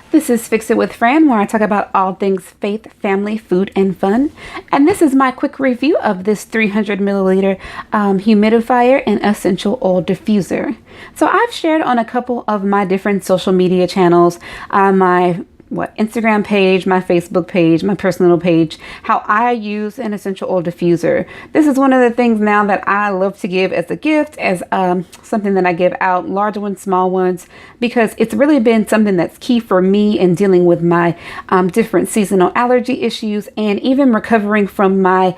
This is Fix It with Fran, where I talk about all things faith, family, food, and fun. And this is my quick review of this 300 milliliter humidifier and essential oil diffuser. So I've shared on a couple of my different social media channels, my Instagram page, my Facebook page, my personal page, how I use an essential oil diffuser. This is one of the things now that I love to give as a gift, as something that I give out, large ones, small ones, because it's really been something that's key for me in dealing with my different seasonal allergy issues and even recovering from my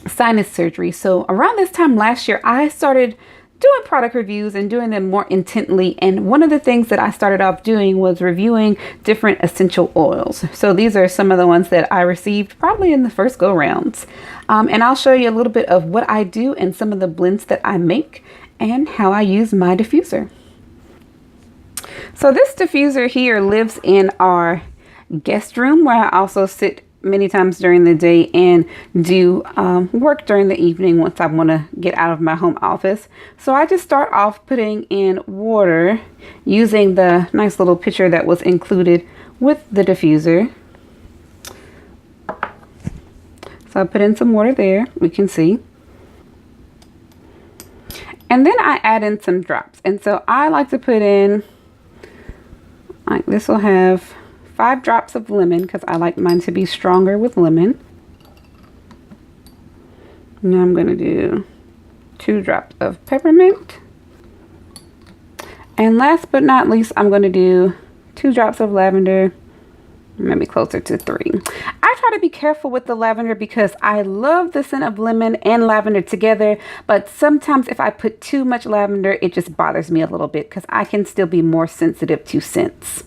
sinus surgery. So around this time last year, I started doing product reviews and doing them more intently. And one of the things that I started off doing was reviewing different essential oils. So these are some of the ones that I received probably in the first go rounds. And I'll show you a little bit of what I do and some of the blends that I make and how I use my diffuser. So this diffuser here lives in our guest room, where I also sit many times during the day and do work during the evening once I want to get out of my home office. So I just start off putting in water using the nice little pitcher that was included with the diffuser. So I put in some water there, we can see. And then I add in some drops. And so I like to put in, like this will have 5 drops of lemon, because I like mine to be stronger with lemon. Now I'm going to do 2 drops of peppermint. And last but not least, I'm going to do 2 drops of lavender, maybe closer to 3. I try to be careful with the lavender because I love the scent of lemon and lavender together, but sometimes if I put too much lavender, it just bothers me a little bit because I can still be more sensitive to scents.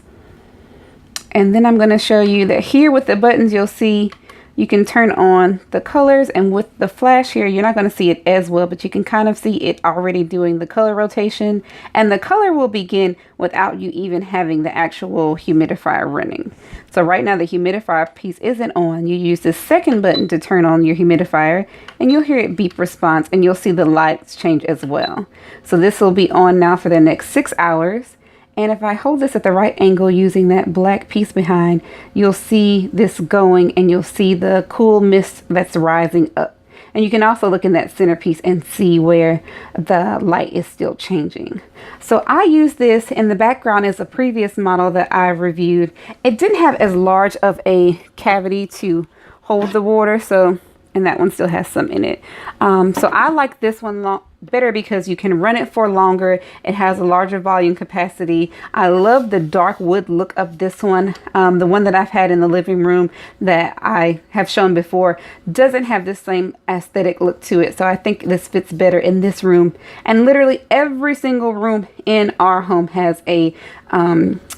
And then I'm going to show you that here with the buttons, you'll see you can turn on the colors, and with the flash here, you're not going to see it as well, but you can kind of see it already doing the color rotation, and the color will begin without you even having the actual humidifier running. So right now the humidifier piece isn't on. You use the second button to turn on your humidifier, and you'll hear it beep response, and you'll see the lights change as well. So this will be on now for the next 6 hours. And if I hold this at the right angle using that black piece behind, you'll see this going, and you'll see the cool mist that's rising up. And you can also look in that centerpiece and see where the light is still changing. So I use this. In the background is a previous model that I reviewed. It didn't have as large of a cavity to hold the water, and that one still has some in it. So I like this one better because you can run it for longer. It has a larger volume capacity. I love the dark wood look of this one. The one that I've had in the living room that I have shown before doesn't have the same aesthetic look to it. So I think this fits better in this room. And literally every single room in our home has a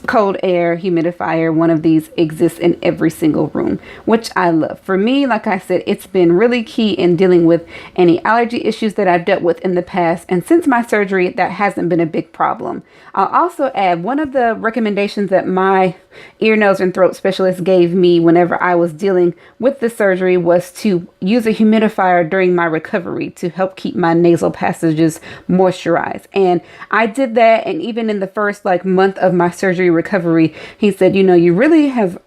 cold air humidifier. One of these exists in every single room, which I love. For me, like I said, it's been really key in dealing with any allergy issues that I've dealt with in the past. And since my surgery, that hasn't been a big problem. I'll also add, one of the recommendations that my ear, nose, and throat specialist gave me whenever I was dealing with the surgery was to use a humidifier during my recovery to help keep my nasal passages moisturized. And I did that. And even in the first month of my surgery recovery, he said, you really have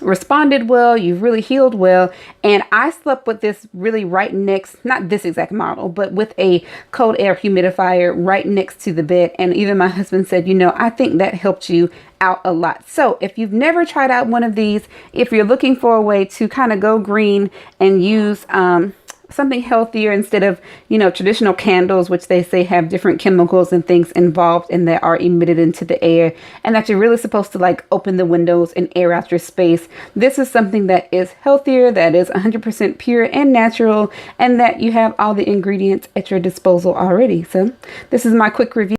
responded well, you've really healed well. And I slept with this really right next, not this exact model, but with a cold air humidifier right next to the bed. And even my husband said, I think that helped you out a lot. So if you've never tried out one of these, if you're looking for a way to kind of go green and use something healthier instead of, traditional candles, which they say have different chemicals and things involved and that are emitted into the air, and that you're really supposed to open the windows and air out your space. This is something that is healthier, that is 100% pure and natural, and that you have all the ingredients at your disposal already. So this is my quick review.